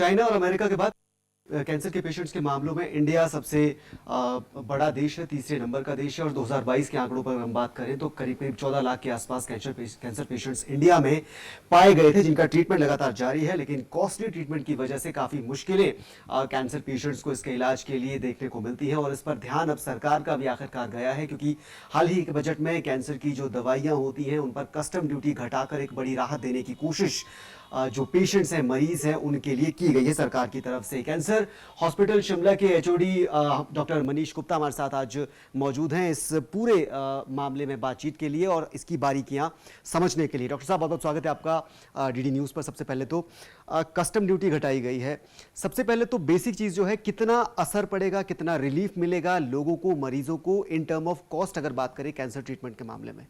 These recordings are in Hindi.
चाइना और अमेरिका के बाद कैंसर के पेशेंट्स के मामलों में इंडिया सबसे बड़ा देश है, तीसरे नंबर का देश है। और 2022 के आंकड़ों पर हम बात करें तो करीब करीब 14 लाख के आसपास कैंसर पेशेंट्स इंडिया में पाए गए थे, जिनका ट्रीटमेंट लगातार जारी है। लेकिन कॉस्टली ट्रीटमेंट की वजह से काफ़ी मुश्किलें कैंसर पेशेंट्स को इसके इलाज के लिए देखने को मिलती हैं। और इस पर ध्यान अब सरकार का भी आखिरकार गया है, क्योंकि हाल ही के बजट में कैंसर की जो दवाइयाँ होती हैं उन पर कस्टम ड्यूटी घटाकर एक बड़ी राहत देने की कोशिश जो पेशेंट्स हैं, मरीज हैं, उनके लिए की गई है सरकार की तरफ से। कैंसर हॉस्पिटल शिमला के एचओडी डॉक्टर मनीष गुप्ता हमारे साथ आज मौजूद हैं इस पूरे मामले में बातचीत के लिए और इसकी बारीकियां समझने के लिए। डॉक्टर साहब, बहुत बहुत स्वागत है आपका डीडी न्यूज़ पर। सबसे पहले तो कस्टम ड्यूटी घटाई गई है। सबसे पहले तो बेसिक चीज़ जो है, कितना असर पड़ेगा, कितना रिलीफ मिलेगा लोगों को, मरीजों को, इन टर्म ऑफ कॉस्ट अगर बात करें कैंसर ट्रीटमेंट के मामले में?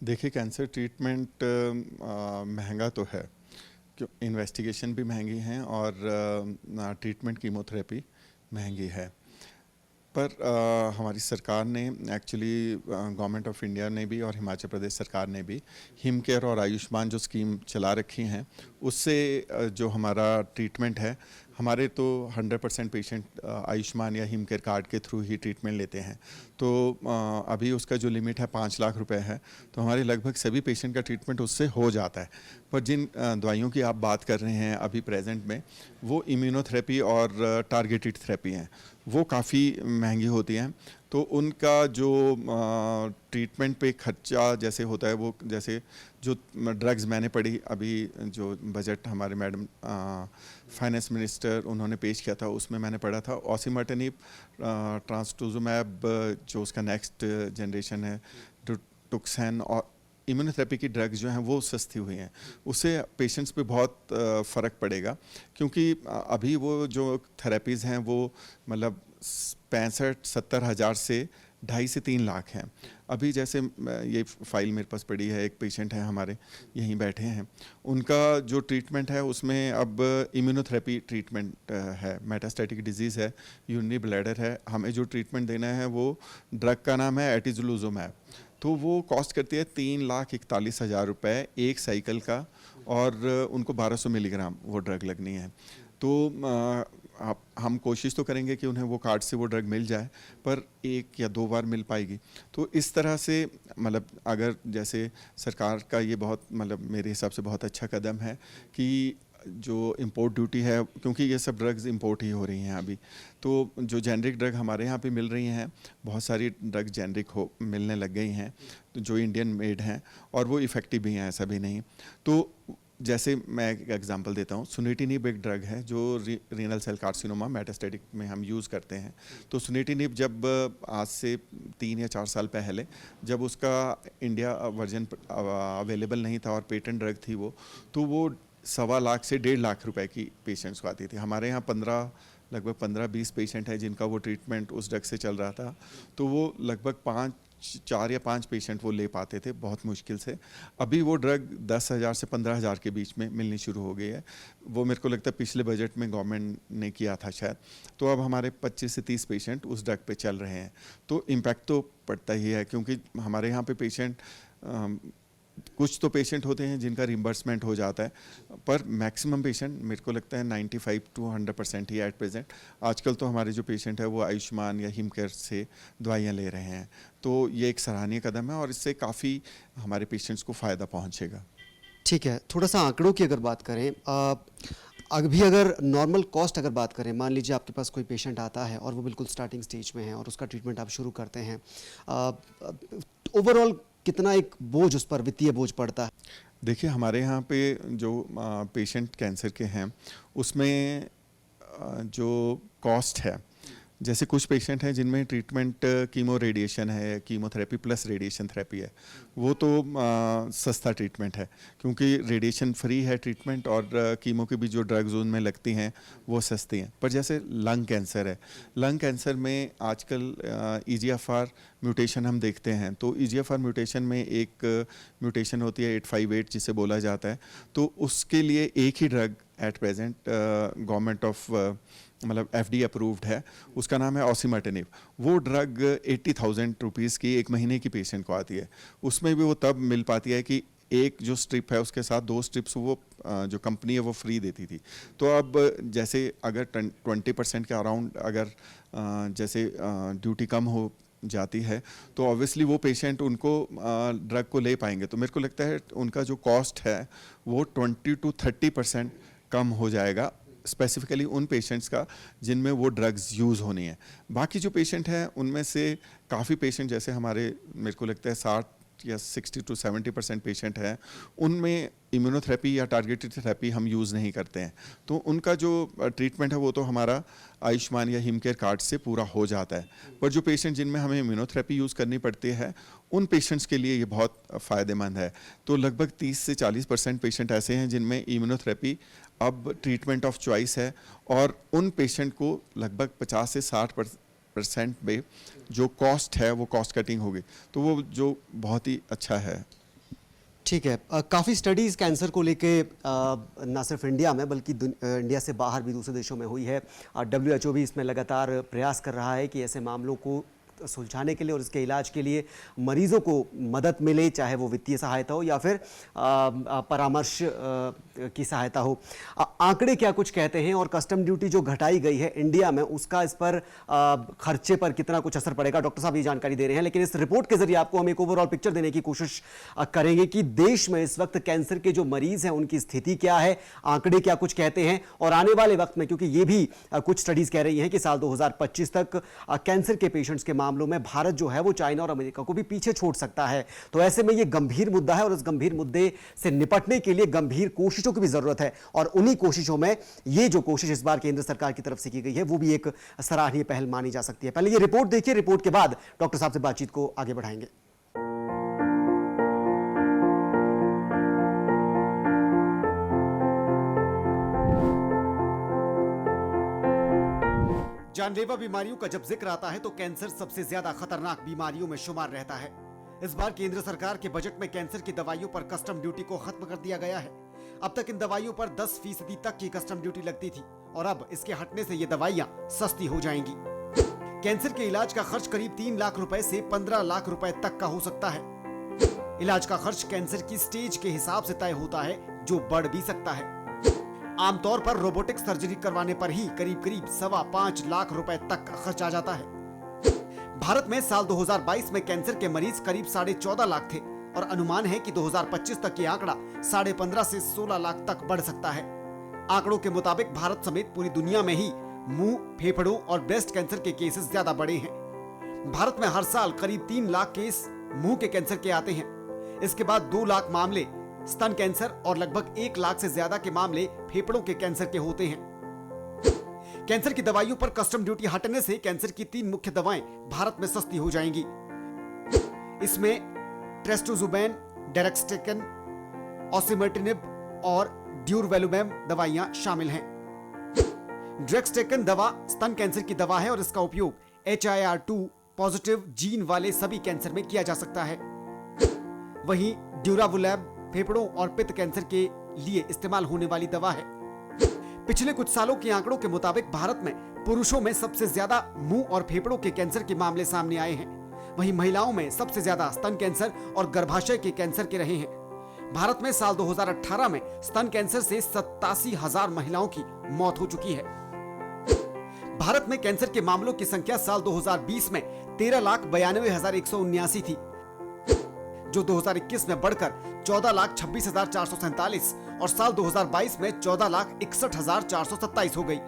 देखिए, कैंसर ट्रीटमेंट महंगा तो है, क्यों इन्वेस्टिगेशन भी महंगी हैं और ट्रीटमेंट कीमोथेरेपी महंगी है। पर हमारी सरकार ने एक्चुअली गवर्नमेंट ऑफ इंडिया ने भी और हिमाचल प्रदेश सरकार ने भी हिम केयर और आयुष्मान जो स्कीम चला रखी हैं, उससे जो हमारा ट्रीटमेंट है, हमारे तो 100% पेशेंट आयुष्मान या हिम केयर कार्ड के थ्रू ही ट्रीटमेंट लेते हैं। तो अभी उसका जो लिमिट है 5 लाख रुपए है, तो हमारे लगभग सभी पेशेंट का ट्रीटमेंट उससे हो जाता है। पर जिन दवाइयों की आप बात कर रहे हैं अभी प्रेजेंट में, वो इम्यूनोथेरेपी और टारगेटेड थेरेपी हैं, वो काफ़ी महंगी होती हैं। तो उनका जो ट्रीटमेंट पे खर्चा जैसे होता है, वो जैसे जो ड्रग्स मैंने पढ़ी अभी, जो बजट हमारे मैडम फाइनेंस मिनिस्टर उन्होंने पेश किया था, उसमें मैंने पढ़ा था ऑसिमर्टेनिब, ट्रांसटूजुमैब जो उसका नेक्स्ट जनरेशन है, टुक्सैन, और इम्यूनोथेरेपी की ड्रग्स जो हैं वो सस्ती हुई हैं। उससे पेशेंट्स पे बहुत फ़र्क पड़ेगा, क्योंकि अभी वो जो थेरेपीज़ हैं वो मतलब 65-70 हज़ार से 2.5 से 3 लाख हैं। अभी जैसे ये फाइल मेरे पास पड़ी है, एक पेशेंट है हमारे यहीं बैठे हैं, उनका जो ट्रीटमेंट है उसमें अब इम्यूनोथेरेपी ट्रीटमेंट है, मेटास्टैटिक डिजीज़ है, यूरिनरी ब्लैडर है। हमें जो ट्रीटमेंट देना है वो ड्रग का नाम है एटिजुलूज़ुमैब। तो वो कॉस्ट करती है 3,41,000 रुपये एक साइकिल का, और उनको 1200 मिलीग्राम वो ड्रग लगनी है। तो हम कोशिश तो करेंगे कि उन्हें वो कार्ड से वो ड्रग मिल जाए, पर 1 या 2 बार मिल पाएगी। तो इस तरह से मतलब अगर जैसे सरकार का ये बहुत मतलब मेरे हिसाब से बहुत अच्छा कदम है कि जो इंपोर्ट ड्यूटी है, क्योंकि ये सब ड्रग्स इंपोर्ट ही हो रही हैं अभी, तो जो जेनरिक ड्रग हमारे यहाँ पे मिल रही हैं, बहुत सारी ड्रग जेनरिक हो मिलने लग गई हैं, तो जो इंडियन मेड हैं और वो इफ़ेक्टिव भी हैं, ऐसा भी नहीं। तो जैसे मैं एक एग्जांपल देता हूँ, सुनिटिनिब एक ड्रग है जो रीनल सेल कार्सिनोमा मेटास्टेटिक में हम यूज़ करते हैं। तो सुनिटिनिब जब आज से 3 या 4 साल पहले जब उसका इंडिया वर्जन अवेलेबल नहीं था और पेटेंट ड्रग थी वो, तो वो 1.25 लाख से 1.5 लाख रुपए की पेशेंट्स को आती थी। हमारे यहाँ लगभग 15-20 पेशेंट हैं जिनका वो ट्रीटमेंट उस ड्रग से चल रहा था। तो वो लगभग 4 या 5 पेशेंट वो ले पाते थे बहुत मुश्किल से। अभी वो ड्रग 10,000 से 15,000 के बीच में मिलनी शुरू हो गई है। वो मेरे को लगता है पिछले बजट में गवर्नमेंट ने किया था शायद। तो अब हमारे 25 से 30 पेशेंट उस ड्रग पे चल रहे हैं। तो इम्पैक्ट तो पड़ता ही है, क्योंकि हमारे यहाँ पे पेशेंट कुछ तो पेशेंट होते हैं जिनका रिम्बर्समेंट हो जाता है, पर मैक्सिमम पेशेंट मेरे को लगता है 95 to 100% ही एट प्रेजेंट। आजकल तो हमारे जो पेशेंट है वो आयुष्मान या हिम केयर से दवाइयाँ ले रहे हैं। तो ये एक सराहनीय कदम है और इससे काफ़ी हमारे पेशेंट्स को फ़ायदा पहुँचेगा। ठीक है, थोड़ा सा आंकड़ों की अगर बात करें, अभी अगर नॉर्मल कॉस्ट अगर बात करें, मान लीजिए आपके पास कोई पेशेंट आता है और वो बिल्कुल स्टार्टिंग स्टेज में है और उसका ट्रीटमेंट आप शुरू करते हैं, ओवरऑल कितना एक बोझ उस पर, वित्तीय बोझ पड़ता है? देखिए, हमारे यहाँ पे जो पेशेंट कैंसर के हैं उसमें जो कॉस्ट है, जैसे कुछ पेशेंट हैं जिनमें ट्रीटमेंट कीमो रेडिएशन है, कीमोथेरेपी प्लस रेडिएशन थेरेपी है, वो तो सस्ता ट्रीटमेंट है, क्योंकि रेडिएशन फ्री है ट्रीटमेंट और कीमो की भी जो ड्रग्स उनमें लगती हैं वो सस्ती हैं। पर जैसे लंग कैंसर है, लंग कैंसर में आजकल EGFR म्यूटेशन हम देखते हैं। तो EGFR म्यूटेशन में एक म्यूटेशन होती है 858 जिसे बोला जाता है। तो उसके लिए एक ही drug at present government of मतलब FDA अप्रूव्ड है, उसका नाम है ऑसिमर्टेनिब। वो ड्रग 80,000 रुपीज़ की 1 महीने की पेशेंट को आती है। उसमें भी वो तब मिल पाती है कि एक जो स्ट्रिप है उसके साथ 2 स्ट्रिप्स वो जो कंपनी है वो फ्री देती थी। तो अब जैसे अगर 20% के अराउंड अगर जैसे ड्यूटी कम हो जाती है तो ऑब्वियसली वो पेशेंट उनको ड्रग को ले पाएंगे। तो मेरे को लगता है उनका जो कॉस्ट है वो 20 to 30% कम हो जाएगा, स्पेसिफिकली उन पेशेंट्स का जिनमें वो ड्रग्स यूज़ होनी है। बाकी जो पेशेंट हैं उनमें से काफ़ी पेशेंट जैसे हमारे मेरे को लगता है 60 या 60 to 70% पेशेंट हैं, उनमें इम्यूनोथेरेपी या टारगेटेड थेरेपी हम यूज़ नहीं करते हैं। तो उनका जो ट्रीटमेंट है वो तो हमारा आयुष्मान या हिम केयर कार्ड से पूरा हो जाता है। पर जो पेशेंट जिनमें हमें इम्यूनोथेरेपी यूज़ करनी पड़ती है उन पेशेंट्स के लिए ये बहुत फ़ायदेमंद है। तो लगभग 30 से 40% पेशेंट ऐसे हैं जिनमें इम्यूनोथेरेपी अब ट्रीटमेंट ऑफ चॉइस है, और उन पेशेंट को लगभग 50 से 60% में जो कॉस्ट है वो कॉस्ट कटिंग होगी, तो वो जो बहुत ही अच्छा है। ठीक है। काफ़ी स्टडीज़ कैंसर को लेके ना सिर्फ इंडिया में बल्कि इंडिया से बाहर भी दूसरे देशों में हुई है। WHO भी इसमें लगातार प्रयास कर रहा है कि ऐसे मामलों को सुलझाने के लिए और इसके इलाज के लिए मरीजों को मदद मिले, चाहे वो वित्तीय सहायता हो या फिर परामर्श की सहायता हो। आंकड़े क्या कुछ कहते हैं, और कस्टम ड्यूटी जो घटाई गई है इंडिया में उसका इस पर खर्चे पर कितना कुछ असर पड़ेगा? डॉक्टर साहब ये जानकारी दे रहे हैं, लेकिन इस रिपोर्ट के जरिए आपको हम एक ओवरऑल पिक्चर देने की कोशिश करेंगे कि देश में इस वक्त कैंसर के जो मरीज हैं उनकी स्थिति क्या है, आंकड़े क्या कुछ कहते हैं, और आने वाले वक्त में, क्योंकि ये भी कुछ स्टडीज कह रही हैं कि साल 2025 तक कैंसर के पेशेंट्स के मामलों में भारत जो है वो चाइना और अमेरिका को भी पीछे छोड़ सकता है। तो ऐसे में ये गंभीर मुद्दा है और इस गंभीर मुद्दे से निपटने के लिए गंभीर कोशिशों की भी जरूरत है, और उन्हीं कोशिशों में ये जो कोशिश इस बार केंद्र सरकार की तरफ से की गई है वो भी एक सराहनीय पहल मानी जा सकती है। पहले ये रिपोर्ट देखिए, रिपोर्ट के बाद डॉक्टर साहब से बातचीत को आगे बढ़ाएंगे। जानलेवा बीमारियों का जब जिक्र आता है तो कैंसर सबसे ज्यादा खतरनाक बीमारियों में शुमार रहता है। इस बार केंद्र सरकार के बजट में कैंसर की दवाइयों पर कस्टम ड्यूटी को खत्म कर दिया गया है। अब तक इन दवाइयों पर 10% तक की कस्टम ड्यूटी लगती थी, और अब इसके हटने से ये दवाइयां सस्ती हो जाएंगी। कैंसर के इलाज का खर्च करीब 3 लाख रुपए से 15 लाख रुपए तक का हो सकता है। इलाज का खर्च कैंसर की स्टेज के हिसाब से तय होता है, जो बढ़ भी सकता है। आमतौर पर रोबोटिक सर्जरी करवाने पर ही करीब 5.25 लाख रुपए तक का खर्च आ जाता है। भारत में साल 2022 में कैंसर के मरीज करीब 14.5 लाख थे, और अनुमान है कि 2025 तक ये आंकड़ा 15.5 से 16 लाख तक बढ़ सकता है। आंकड़ों के मुताबिक भारत समेत पूरी दुनिया में ही मुंह, फेफड़ों और ब्रेस्ट कैंसर के केसेस ज्यादा बढ़े हैं। भारत में हर साल करीब 3 लाख केस मुंह के कैंसर के आते हैं। इसके बाद 2 लाख मामले स्तन कैंसर और लगभग 1 लाख से ज्यादा के मामले फेफड़ों के कैंसर के होते हैं। कैंसर की दवाइयों पर कस्टम ड्यूटी हटने से कैंसर की 3 मुख्य दवाएं भारत में सस्ती हो जाएंगी। इसमें ट्रेस्टोजुबैन, डेरेक्सटेकन, ऑसिमर्टिनिब और ड्यूरवेलुमेब दवाइयां शामिल हैं। डेरेक्सटेकन दवा स्तन कैंसर की दवा है और इसका उपयोग HIR2 पॉजिटिव जीन वाले सभी कैंसर में किया जा सकता है। वहीं ड्यूरावुलैब फेफड़ों और पित्त कैंसर के लिए इस्तेमाल होने वाली दवा है। पिछले कुछ सालों के आंकड़ों के मुताबिक भारत में पुरुषों में सबसे ज्यादा मुंह और फेफड़ों के कैंसर के मामले सामने आए हैं। वहीं महिलाओं में सबसे ज्यादा स्तन कैंसर और गर्भाशय के कैंसर के रहे हैं। भारत में साल 2018 में स्तन कैंसर से 87,000 महिलाओं की मौत हो चुकी है। भारत में कैंसर के मामलों की संख्या साल 2020 में 13,92,179 थी, जो 2021 में बढ़कर 14,26,447 और साल 2022 में 14,61,427 हो गई।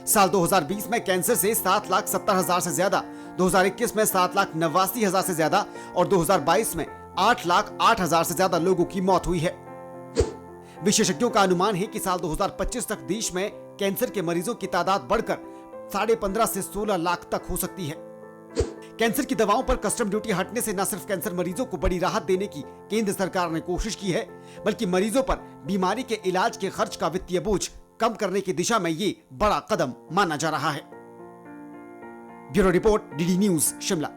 साल 2020 में कैंसर से 7,70,000 से ज्यादा, 2021 में 7,89,000 से ज्यादा और 2022 में 8,08,000 से ज्यादा लोगों की मौत हुई है। विशेषज्ञों का अनुमान है कि साल 2025 तक देश में कैंसर के मरीजों की तादाद बढ़कर 15.5 से 16 लाख तक हो सकती है। कैंसर की दवाओं पर कस्टम ड्यूटी हटने से न सिर्फ कैंसर मरीजों को बड़ी राहत देने की केंद्र सरकार ने कोशिश की है, बल्कि मरीजों पर बीमारी के इलाज के खर्च का वित्तीय बोझ कम करने की दिशा में ये बड़ा कदम माना जा रहा है। Bureau report, DD news, Shimla.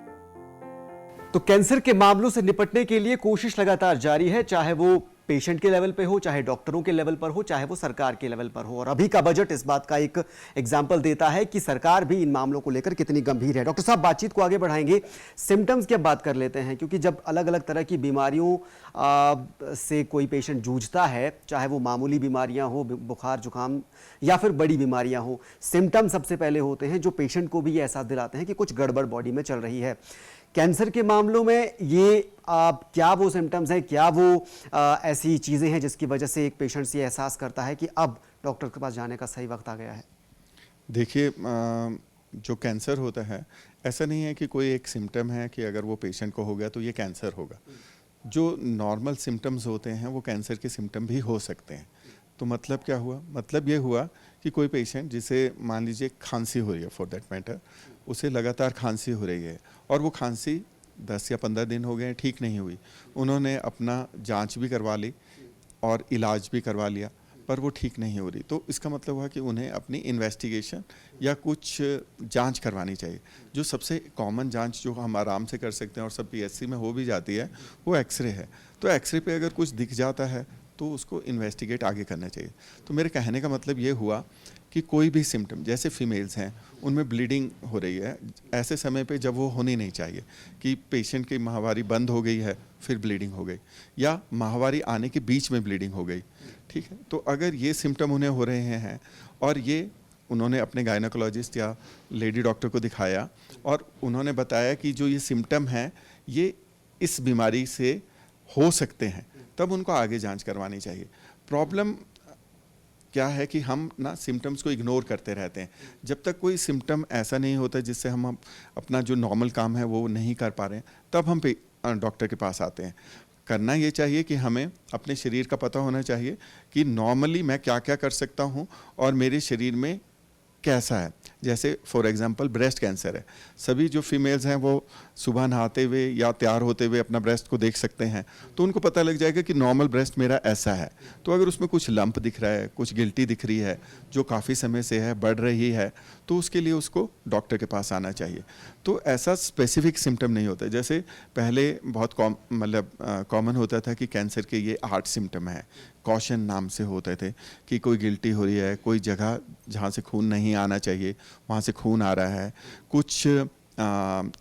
तो कैंसर के मामलों से निपटने के लिए कोशिश लगातार जारी है, चाहे वो पेशेंट के लेवल पे हो, चाहे डॉक्टरों के लेवल पर हो, चाहे वो सरकार के लेवल पर हो। और अभी का बजट इस बात का एक एग्जाम्पल देता है कि सरकार भी इन मामलों को लेकर कितनी गंभीर है। डॉक्टर साहब, बातचीत को आगे बढ़ाएंगे, सिम्टम्स की अब बात कर लेते हैं, क्योंकि जब अलग अलग तरह की बीमारियों से कोई पेशेंट जूझता है, चाहे वो मामूली बीमारियां हो, बुखार जुकाम, या फिर बड़ी बीमारियां हो, सिम्टम सबसे पहले होते हैं जो पेशेंट को भी ये एहसास दिलाते हैं कि कुछ गड़बड़ बॉडी में चल रही है। कैंसर के मामलों में ये क्या वो सिम्टम्स हैं, क्या वो ऐसी चीज़ें हैं जिसकी वजह से एक पेशेंट ये एहसास करता है कि अब डॉक्टर के पास जाने का सही वक्त आ गया है? देखिए, जो कैंसर होता है, ऐसा नहीं है कि कोई एक सिम्टम है कि अगर वो पेशेंट को हो गया तो ये कैंसर होगा। जो नॉर्मल सिम्टम्स होते हैं वो कैंसर के सिम्टम भी हो सकते हैं। तो मतलब क्या हुआ? मतलब ये हुआ कि कोई पेशेंट जिसे मान लीजिए खांसी हो रही है, फॉर दैट मैटर, उसे लगातार खांसी हो रही है और वो खांसी 10 या 15 दिन हो गए ठीक नहीं हुई। उन्होंने अपना जांच भी करवा ली और इलाज भी करवा लिया, पर वो ठीक नहीं हो रही। तो इसका मतलब हुआ कि उन्हें अपनी इन्वेस्टिगेशन या कुछ जांच करवानी चाहिए। जो सबसे कॉमन जांच जो हम आराम से कर सकते हैं और सब पीएचसी में हो भी जाती है, वो एक्सरे है। तो एक्सरे पे अगर कुछ दिख जाता है तो उसको इन्वेस्टिगेट आगे करना चाहिए। तो मेरे कहने का मतलब ये हुआ कि कोई भी सिम्टम, जैसे फीमेल्स हैं उनमें ब्लीडिंग हो रही है, ऐसे समय पे जब वो होनी नहीं चाहिए, कि पेशेंट की माहवारी बंद हो गई है फिर ब्लीडिंग हो गई, या माहवारी आने के बीच में ब्लीडिंग हो गई, ठीक है। तो अगर ये सिम्टम उन्हें हो रहे हैं और ये उन्होंने अपने गायनोकोलॉजिस्ट या लेडी डॉक्टर को दिखाया और उन्होंने बताया कि जो ये सिम्टम हैं ये इस बीमारी से हो सकते हैं, तब उनको आगे जांच करवानी चाहिए। प्रॉब्लम क्या है कि हम ना सिम्टम्स को इग्नोर करते रहते हैं। जब तक कोई सिम्टम ऐसा नहीं होता जिससे हम अपना जो नॉर्मल काम है वो नहीं कर पा रहे हैं, तब हम डॉक्टर के पास आते हैं। करना ये चाहिए कि हमें अपने शरीर का पता होना चाहिए कि नॉर्मली मैं क्या क्या कर सकता हूँ और मेरे शरीर में कैसा है। जैसे फॉर एग्जांपल ब्रेस्ट कैंसर है, सभी जो फीमेल्स हैं वो सुबह नहाते हुए या तैयार होते हुए अपना ब्रेस्ट को देख सकते हैं, तो उनको पता लग जाएगा कि नॉर्मल ब्रेस्ट मेरा ऐसा है। तो अगर उसमें कुछ लंप दिख रहा है, कुछ गिल्टी दिख रही है जो काफ़ी समय से है, बढ़ रही है, तो उसके लिए उसको डॉक्टर के पास आना चाहिए। तो ऐसा स्पेसिफिक सिम्टम नहीं होता। जैसे पहले बहुत कॉमन होता था कि कैंसर के ये 8 सिम्टम है, कॉशन नाम से होते थे कि कोई गिल्टी हो रही है, कोई जगह जहाँ से खून नहीं आना चाहिए वहाँ से खून आ रहा है, कुछ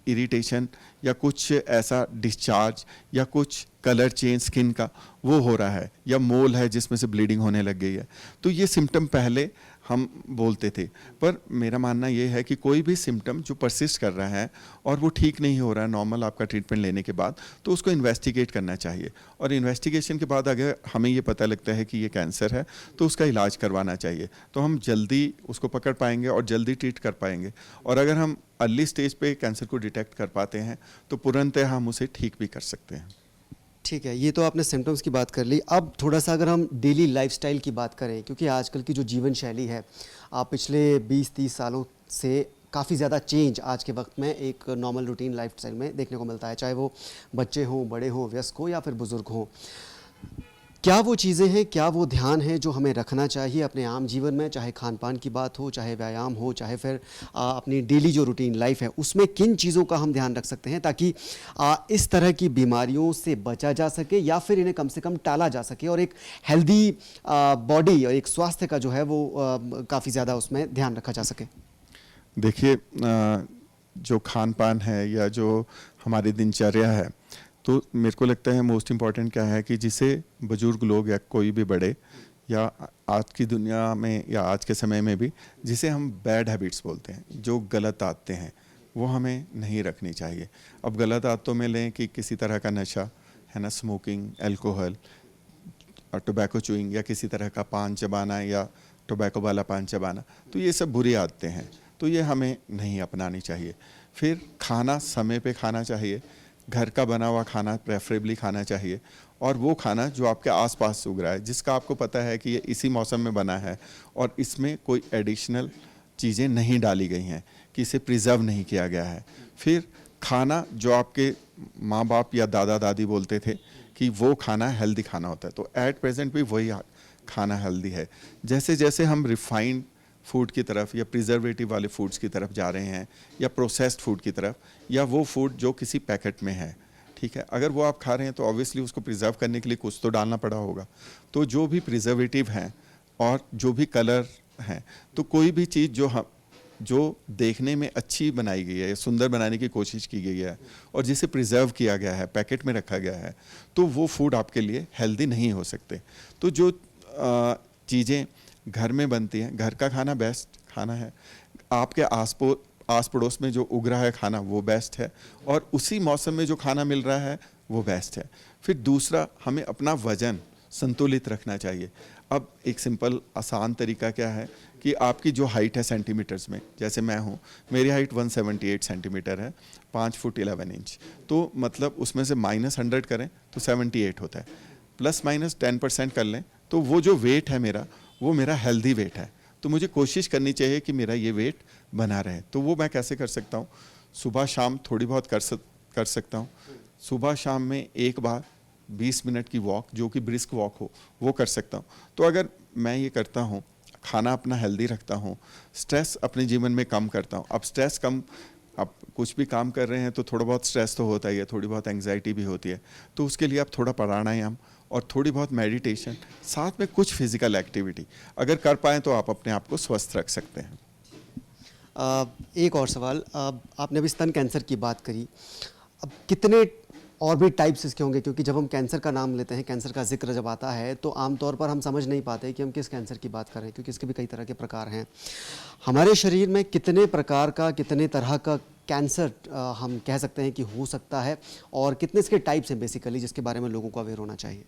इरिटेशन या कुछ ऐसा डिस्चार्ज या कुछ कलर चेंज स्किन का वो हो रहा है, या मोल है जिसमें से ब्लीडिंग होने लग गई है। तो ये सिम्टम पहले हम बोलते थे, पर मेरा मानना ये है कि कोई भी सिम्टम जो परसिस्ट कर रहा है और वो ठीक नहीं हो रहा है नॉर्मल आपका ट्रीटमेंट लेने के बाद, तो उसको इन्वेस्टिगेट करना चाहिए। और इन्वेस्टिगेशन के बाद अगर हमें ये पता लगता है कि ये कैंसर है तो उसका इलाज करवाना चाहिए, तो हम जल्दी उसको पकड़ पाएंगे और जल्दी ट्रीट कर पाएंगे। और अगर हम अर्ली स्टेज पे कैंसर को डिटेक्ट कर पाते हैं तो तुरंत हम उसे ठीक भी कर सकते हैं। ठीक है, ये तो आपने सिम्टम्स की बात कर ली। अब थोड़ा सा अगर हम डेली लाइफस्टाइल की बात करें, क्योंकि आजकल की जो जीवन शैली है, आप पिछले 20-30 सालों से काफ़ी ज़्यादा चेंज आज के वक्त में एक नॉर्मल रूटीन लाइफस्टाइल में देखने को मिलता है, चाहे वो बच्चे हों, बड़े हों, वयस्क हों या फिर बुज़ुर्ग हों। क्या वो चीज़ें हैं, क्या वो ध्यान है जो हमें रखना चाहिए अपने आम जीवन में, चाहे खान पान की बात हो, चाहे व्यायाम हो, चाहे फिर अपनी डेली जो रूटीन लाइफ है उसमें किन चीज़ों का हम ध्यान रख सकते हैं ताकि इस तरह की बीमारियों से बचा जा सके या फिर इन्हें कम से कम टाला जा सके और एक हेल्दी बॉडी और एक स्वास्थ्य का जो है वो काफ़ी ज़्यादा उसमें ध्यान रखा जा सके? देखिए, जो खान पान है या जो हमारी दिनचर्या है, तो मेरे को लगता है मोस्ट इम्पॉर्टेंट क्या है कि जिसे बुजुर्ग लोग या कोई भी बड़े या आज की दुनिया में या आज के समय में भी जिसे हम बैड हैबिट्स बोलते हैं, जो गलत आदतें हैं, वो हमें नहीं रखनी चाहिए। अब गलत आदतों में लें कि किसी तरह का नशा है ना, स्मोकिंग, अल्कोहल, टोबैको चूइंग या किसी तरह का पान चबाना या टोबैको वाला पान चबाना, तो ये सब बुरी आदतें हैं, तो ये हमें नहीं अपनानी चाहिए। फिर खाना समय पे खाना चाहिए, घर का बना हुआ खाना प्रेफरेबली खाना चाहिए, और वो खाना जो आपके आसपास उग रहा है, जिसका आपको पता है कि ये इसी मौसम में बना है और इसमें कोई एडिशनल चीज़ें नहीं डाली गई हैं, कि इसे प्रिजर्व नहीं किया गया है। फिर खाना जो आपके माँ बाप या दादा दादी बोलते थे कि वो खाना हेल्दी खाना होता है, तो एट प्रेजेंट भी वही खाना हेल्दी है। जैसे जैसे हम रिफाइंड फूड की तरफ या प्रिजर्वेटिव वाले फूड्स की तरफ जा रहे हैं या प्रोसेस्ड फूड की तरफ, या वो फूड जो किसी पैकेट में है, ठीक है, अगर वो आप खा रहे हैं तो ऑब्वियसली उसको प्रिजर्व करने के लिए कुछ तो डालना पड़ा होगा। तो जो भी प्रिजर्वेटिव हैं और जो भी कलर हैं, तो कोई भी चीज़ जो देखने में अच्छी बनाई गई है या सुंदर बनाने की कोशिश की गई है और जिसे प्रिजर्व किया गया है, पैकेट में रखा गया है, तो वो फूड आपके लिए हेल्दी नहीं हो सकते। तो जो चीज़ें घर में बनती हैं, घर का खाना बेस्ट खाना है। आपके आस पड़ोस में जो उग रहा है खाना वो बेस्ट है, और उसी मौसम में जो खाना मिल रहा है वो बेस्ट है। फिर दूसरा, हमें अपना वज़न संतुलित रखना चाहिए। अब एक सिंपल आसान तरीका क्या है कि आपकी जो हाइट है सेंटीमीटर्स में, जैसे मैं हूँ, मेरी हाइट 178 सेंटीमीटर है, 5 फुट 11 इंच। तो मतलब उसमें से -100 करें तो 78 होता है, ±10% कर लें तो वो जो वेट है मेरा, वो मेरा हेल्दी वेट है। तो मुझे कोशिश करनी चाहिए कि मेरा ये वेट बना रहे। तो वो मैं कैसे कर सकता हूँ? सुबह शाम थोड़ी बहुत कर सकता हूँ। सुबह शाम में एक बार 20 मिनट की वॉक, जो कि ब्रिस्क वॉक हो, वो कर सकता हूँ। तो अगर मैं ये करता हूँ, खाना अपना हेल्दी रखता हूँ, स्ट्रेस अपने जीवन में कम करता हूँ। अब स्ट्रेस कम, आप कुछ भी काम कर रहे हैं तो थोड़ा बहुत स्ट्रेस तो होता ही है, थोड़ी बहुत एंग्जाइटी भी होती है। तो उसके लिए आप थोड़ा प्राणायाम और थोड़ी बहुत मेडिटेशन, साथ में कुछ फिजिकल एक्टिविटी अगर कर पाएँ तो आप अपने आप को स्वस्थ रख सकते हैं। एक और सवाल, आपने अभी स्तन कैंसर की बात करी, अब कितने और भी टाइप्स इसके होंगे? क्योंकि जब हम कैंसर का नाम लेते हैं, कैंसर का जिक्र जब आता है, तो आमतौर पर हम समझ नहीं पाते कि हम किस कैंसर की बात कर रहे हैं, क्योंकि इसके भी कई तरह के प्रकार हैं। हमारे शरीर में कितने प्रकार का, कितने तरह का कैंसर हम कह सकते हैं कि हो सकता है, और कितने इसके टाइप्स हैं बेसिकली, जिसके बारे में लोगों को अवेयर होना चाहिए?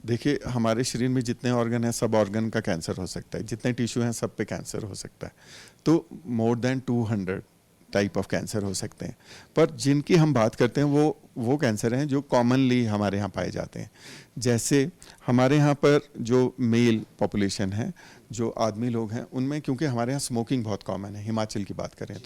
देखिए, हमारे शरीर में जितने ऑर्गन हैं, सब ऑर्गन का कैंसर हो सकता है, जितने टिश्यू हैं सब पे कैंसर हो सकता है। तो more than 200 type of cancer हो सकते हैं, पर जिनकी हम बात करते हैं वो कैंसर हैं जो कॉमनली हमारे यहाँ पाए जाते हैं। जैसे हमारे यहाँ पर जो मेल पॉपुलेशन है, जो आदमी लोग हैं, उनमें क्योंकि हमारे यहाँ स्मोकिंग बहुत कॉमन है, हिमाचल की बात करें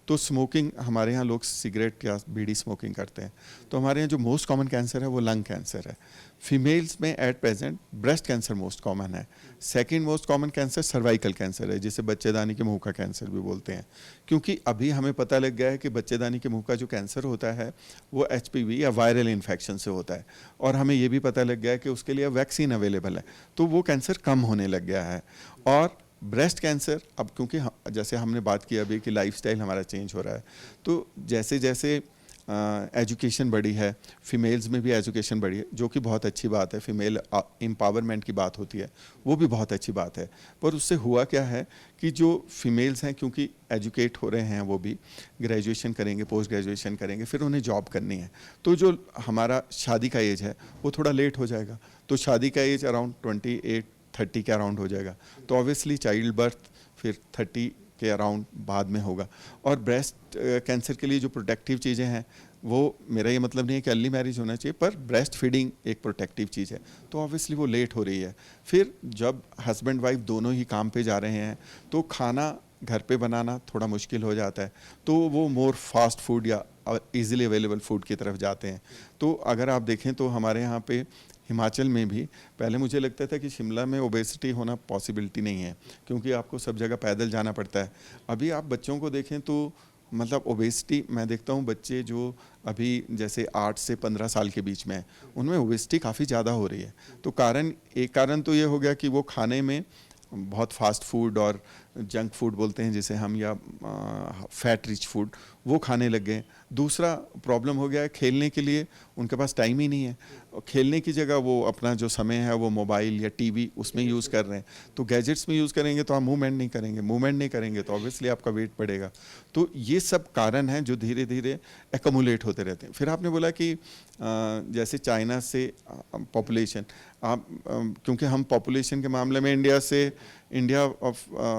तो स्मोकिंग, हमारे यहाँ लोग सिगरेट या बीड़ी स्मोकिंग करते हैं। तो हमारे यहाँ जो मोस्ट कॉमन कैंसर है वो लंग कैंसर है। फीमेल्स में at present breast cancer most common है। Second most common cancer cervical cancer है, जिसे बच्चेदानी के मुंह का कैंसर भी बोलते हैं। क्योंकि अभी हमें पता लग गया है कि बच्चेदानी के मुंह का जो कैंसर होता है वो HPV या वायरल इन्फेक्शन से होता है, और हमें ये भी पता लग गया है कि उसके लिए वैक्सीन अवेलेबल है, तो वो कैंसर कम होने लग गया है। और ब्रेस्ट कैंसर, अब क्योंकि जैसे हमने बात की अभी कि लाइफस्टाइल हमारा चेंज हो रहा है, तो जैसे जैसे एजुकेशन बढ़ी है, फीमेल्स में भी एजुकेशन बढ़ी है, जो कि बहुत अच्छी बात है। फीमेल एम्पावरमेंट की बात होती है, वो भी बहुत अच्छी बात है। पर उससे हुआ क्या है कि जो फीमेल्स हैं, क्योंकि एजुकेट हो रहे हैं, वो भी ग्रेजुएशन करेंगे, पोस्ट ग्रेजुएशन करेंगे, फिर उन्हें जॉब करनी है, तो जो हमारा शादी का एज है वो थोड़ा लेट हो जाएगा। तो शादी का एज अराउंड 28-30 के अराउंड हो जाएगा। तो ऑब्वियसली चाइल्ड बर्थ फिर 30 के अराउंड बाद में होगा। और ब्रेस्ट कैंसर के लिए जो प्रोटेक्टिव चीज़ें हैं, वो, मेरा ये मतलब नहीं है कि अर्ली मैरिज होना चाहिए, पर ब्रेस्ट फीडिंग एक प्रोटेक्टिव चीज़ है, तो ऑब्वियसली वो लेट हो रही है। फिर जब हस्बैंड वाइफ दोनों ही काम पे जा रहे हैं, तो खाना घर पे बनाना थोड़ा मुश्किल हो जाता है, तो वो मोर फास्ट फूड या इजीली अवेलेबल फूड की तरफ जाते हैं। तो अगर आप देखें तो हमारे यहाँ पे हिमाचल में भी पहले मुझे लगता था कि शिमला में ओबेसिटी होना पॉसिबिलिटी नहीं है, क्योंकि आपको सब जगह पैदल जाना पड़ता है। अभी आप बच्चों को देखें तो मतलब ओबेसिटी, मैं देखता हूँ बच्चे जो अभी जैसे 8 से 15 साल के बीच में हैं, उनमें ओबेसिटी काफ़ी ज़्यादा हो रही है। तो एक कारण तो ये हो गया कि वो खाने में बहुत फास्ट फूड और जंक फूड बोलते हैं जिसे हम, या फैट रिच फूड, वो खाने लग गए। दूसरा प्रॉब्लम हो गया है, खेलने के लिए उनके पास टाइम ही नहीं है। खेलने की जगह वो अपना जो समय है वो मोबाइल या टीवी उसमें यूज़ कर रहे हैं। तो गैजेट्स में यूज़ करेंगे तो आप मूवमेंट नहीं करेंगे तो ऑब्वियसली आपका वेट बढ़ेगा। तो ये सब कारण हैं जो धीरे धीरे एकमुलेट होते रहते हैं। फिर आपने बोला कि जैसे चाइना से पॉपुलेशन, आप क्योंकि हम पॉपुलेशन के मामले में इंडिया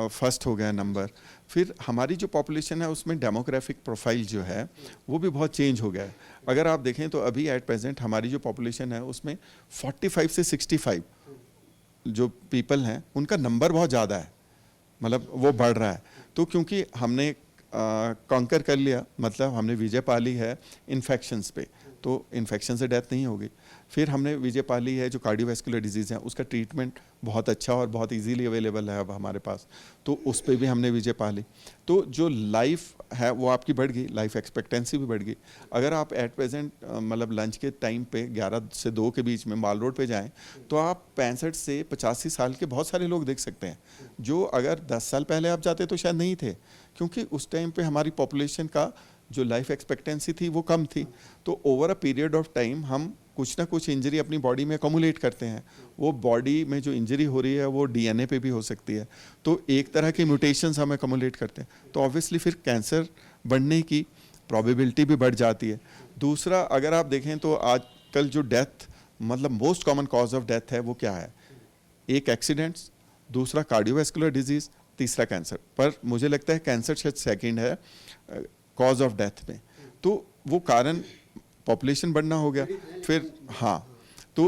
फर्स्ट हो गया नंबर। फिर हमारी जो पॉपुलेशन है उसमें डेमोग्राफिक प्रोफाइल जो है वो भी बहुत चेंज हो गया है। अगर आप देखें तो अभी एट प्रेजेंट हमारी जो पॉपुलेशन है उसमें 45 से 65 जो पीपल हैं उनका नंबर बहुत ज़्यादा है, मतलब वो बढ़ रहा है। तो क्योंकि हमने कॉन्कर कर लिया, मतलब हमने विजय पा ली है इन्फेक्शंस पे, तो इन्फेक्शन से डेथ नहीं होगी। फिर हमने विजयपाली है जो कार्डियोवैस्कुलर डिजीज़ है, उसका ट्रीटमेंट बहुत अच्छा और बहुत इजीली अवेलेबल है अब हमारे पास, तो उस पे भी हमने विजयपाली। तो जो लाइफ है वो आपकी बढ़ गई, लाइफ एक्सपेक्टेंसी भी बढ़ गई। अगर आप एट प्रेजेंट मतलब लंच के टाइम पे 11 से 2 के बीच में माल रोड पे जाएं तो आप 65 से 85 साल के बहुत सारे लोग देख सकते हैं, जो अगर 10 साल पहले आप जाते तो शायद नहीं थे, क्योंकि उस टाइम पे हमारी पॉपुलेशन का जो लाइफ एक्सपेक्टेंसी थी वो कम थी। तो over a period of time हम कुछ ना कुछ इंजरी अपनी बॉडी में अकोमुलेट करते हैं। वो बॉडी में जो इंजरी हो रही है वो डीएनए पे भी हो सकती है, तो एक तरह के म्यूटेशंस हम अकोमुलेट करते हैं, तो ऑब्वियसली फिर कैंसर बढ़ने की प्रोबेबिलिटी भी बढ़ जाती है। दूसरा, अगर आप देखें तो आजकल जो डेथ मतलब most common cause of death है वो क्या है? एक एक्सीडेंट्स, दूसरा कार्डियोवैस्कुलर डिजीज़, तीसरा कैंसर। पर मुझे लगता है कैंसर शायद सेकेंड है कॉज ऑफ डेथ में। तो वो कारण पॉपुलेशन बढ़ना हो गया, फिर हाँ, तो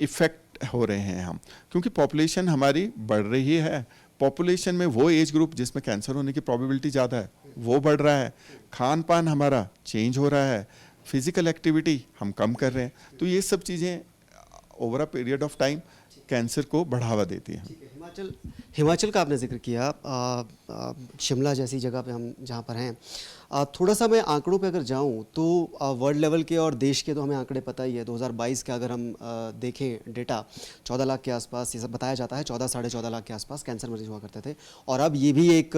इफ़ेक्ट हो रहे हैं हम, क्योंकि पॉपुलेशन हमारी बढ़ रही है। पॉपुलेशन में वो एज ग्रुप जिसमें कैंसर होने की प्रोबेबिलिटी ज़्यादा है वो बढ़ रहा है, खान पान हमारा चेंज हो रहा है, फिजिकल एक्टिविटी हम कम कर रहे हैं, तो ये सब चीज़ें over a period of time cancer को बढ़ावा देती है। हिमाचल का आपने जिक्र किया, शिमला जैसी जगह पे हम जहाँ पर हैं, थोड़ा सा मैं आंकड़ों पे अगर जाऊँ तो वर्ल्ड लेवल के और देश के तो हमें आंकड़े पता ही है। 2022 का अगर हम देखें डेटा, 14 लाख के आसपास ये सब बताया जाता है, 14 साढ़े 14 लाख के आसपास कैंसर मरीज हुआ करते थे, और अब ये भी एक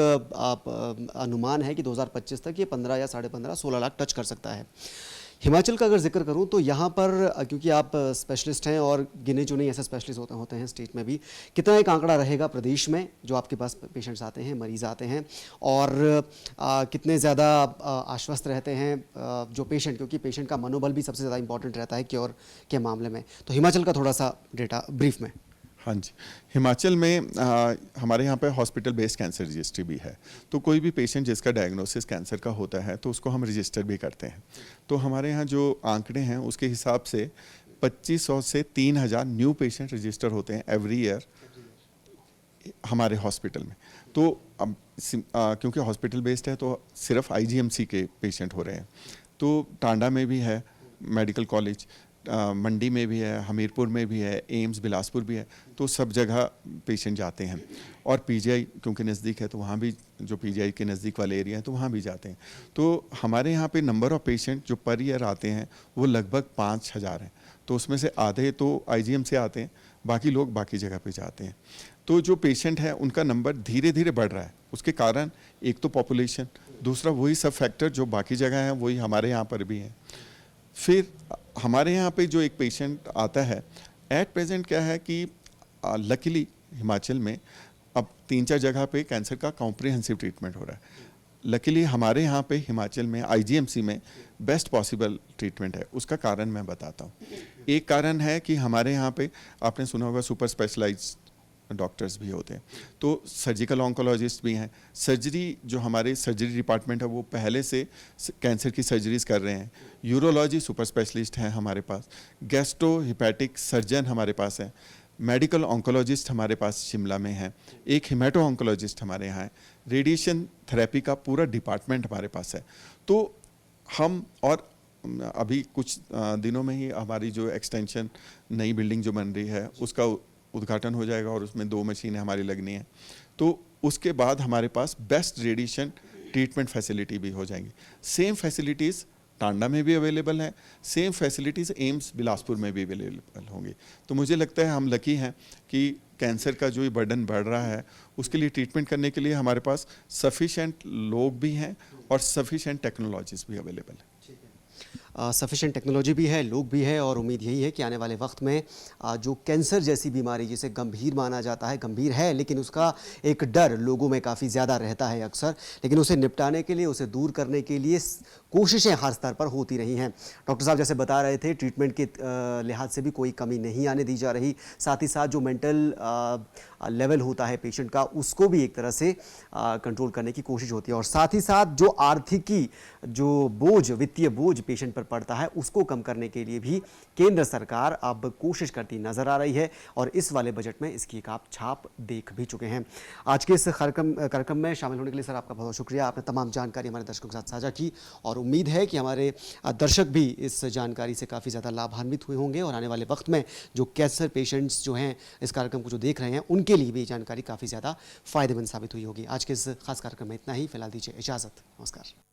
अनुमान है कि 2025 तक ये 15 या साढ़े 15 16 लाख टच कर सकता है। हिमाचल का अगर जिक्र करूं तो यहाँ पर क्योंकि आप स्पेशलिस्ट हैं और गिने चुने ऐसे स्पेशलिस्ट होते हैं स्टेट में भी, कितना एक आंकड़ा रहेगा प्रदेश में जो आपके पास पेशेंट्स आते हैं, मरीज़ आते हैं, और कितने ज़्यादा आश्वस्त रहते हैं जो पेशेंट, क्योंकि पेशेंट का मनोबल भी सबसे ज़्यादा इंपॉर्टेंट रहता है क्योर के मामले में। तो हिमाचल का थोड़ा सा डेटा ब्रीफ में। हाँ जी, हिमाचल में हमारे यहाँ पे हॉस्पिटल बेस्ड कैंसर रजिस्ट्री भी है, तो कोई भी पेशेंट जिसका डायग्नोसिस कैंसर का होता है तो उसको हम रजिस्टर भी करते हैं। तो हमारे यहाँ जो आंकड़े हैं उसके हिसाब से 2500 से 3000 न्यू पेशेंट रजिस्टर होते हैं एवरी ईयर हमारे हॉस्पिटल में। तो अब क्योंकि हॉस्पिटल बेस्ड है तो सिर्फ आईजीएमसी के पेशेंट हो रहे हैं, तो टांडा में भी है मेडिकल कॉलेज, मंडी में भी है, हमीरपुर में भी है, एम्स बिलासपुर भी है, तो सब जगह पेशेंट जाते हैं। और पीजीआई क्योंकि नज़दीक है तो वहाँ भी, जो पीजीआई के नज़दीक वाले एरिया हैं तो वहाँ भी जाते हैं। तो हमारे यहाँ पे नंबर ऑफ़ पेशेंट जो पर ईयर आते हैं वो लगभग 5000 हैं, तो उसमें से आधे तो आईजीएम से आते हैं, बाकी लोग बाकी जगह पे जाते हैं। तो जो पेशेंट है उनका नंबर धीरे धीरे बढ़ रहा है, उसके कारण एक तो पॉपुलेशन, दूसरा वही सब फैक्टर जो बाकी जगह हैं वही हमारे यहाँ पर भी हैं। फिर हमारे यहाँ पे जो एक पेशेंट आता है, एट प्रेजेंट क्या है कि लकीली हिमाचल में अब 3-4 जगह पे कैंसर का कॉम्प्रिहेंसिव ट्रीटमेंट हो रहा है। लकीली हमारे यहाँ पे हिमाचल में आईजीएमसी में बेस्ट पॉसिबल ट्रीटमेंट है। उसका कारण मैं बताता हूँ। एक कारण है कि हमारे यहाँ पे आपने सुना होगा सुपर स्पेशलाइज्ड डॉक्टर्स भी होते हैं, तो सर्जिकल ऑन्कोलॉजिस्ट भी हैं। सर्जरी जो हमारे सर्जरी डिपार्टमेंट है वो पहले से कैंसर की सर्जरीज कर रहे हैं। यूरोलॉजी सुपर स्पेशलिस्ट हैं हमारे पास, गैस्ट्रो हिपैटिक सर्जन हमारे पास है, मेडिकल ऑन्कोलॉजिस्ट हमारे पास शिमला में है, एक हिमेटो ऑन्कोलॉजिस्ट हमारे यहाँ है, रेडिएशन थेरेपी का पूरा डिपार्टमेंट हमारे पास है। तो हम, और अभी कुछ दिनों में ही हमारी जो एक्सटेंशन नई बिल्डिंग जो बन रही है उसका उद्घाटन हो जाएगा और उसमें 2 मशीनें हमारी लगनी है, तो उसके बाद हमारे पास बेस्ट रेडिएशन ट्रीटमेंट फैसिलिटी भी हो जाएंगी। सेम फैसिलिटीज़ टांडा में भी अवेलेबल हैं, सेम फैसिलिटीज़ एम्स बिलासपुर में भी अवेलेबल होंगी। तो मुझे लगता है हम लकी हैं कि कैंसर का जो ये बर्डन बढ़ रहा है उसके लिए ट्रीटमेंट करने के लिए हमारे पास सफिशेंट लोग भी हैं और सफिशेंट टेक्नोलॉजीज भी अवेलेबल है। सफिशेंट टेक्नोलॉजी भी है, लोग भी है, और उम्मीद यही है कि आने वाले वक्त में जो कैंसर जैसी बीमारी जिसे गंभीर माना जाता है, गंभीर है लेकिन उसका एक डर लोगों में काफ़ी ज़्यादा रहता है अक्सर, लेकिन उसे निपटाने के लिए, उसे दूर करने के लिए कोशिशें हर स्तर पर होती रही हैं। डॉक्टर साहब जैसे बता रहे थे, ट्रीटमेंट के लिहाज से भी कोई कमी नहीं आने दी जा रही, साथ ही साथ जो मेंटल लेवल होता है पेशेंट का, उसको भी एक तरह से कंट्रोल करने की कोशिश होती है। और साथ ही साथ जो आर्थिकी जो बोझ, वित्तीय बोझ पेशेंट पर पड़ता है, उसको कम करने के लिए भी केंद्र सरकार अब कोशिश करती नजर आ रही है और इस वाले बजट में इसकी एक आप छाप देख भी चुके हैं। आज के इस कार्यक्रम में शामिल होने के लिए सर आपका बहुत शुक्रिया। आपने तमाम जानकारी हमारे दर्शकों के साथ साझा की और उम्मीद है कि हमारे दर्शक भी इस जानकारी से काफ़ी ज़्यादा लाभान्वित हुए होंगे और आने वाले वक्त में जो कैंसर पेशेंट्स जो हैं इस कार्यक्रम को जो देख रहे हैं, उनके लिए भी ये जानकारी काफ़ी ज़्यादा फायदेमंद साबित हुई होगी। आज के इस खास कार्यक्रम में इतना ही। फिलहाल दीजिए इजाज़त। नमस्कार।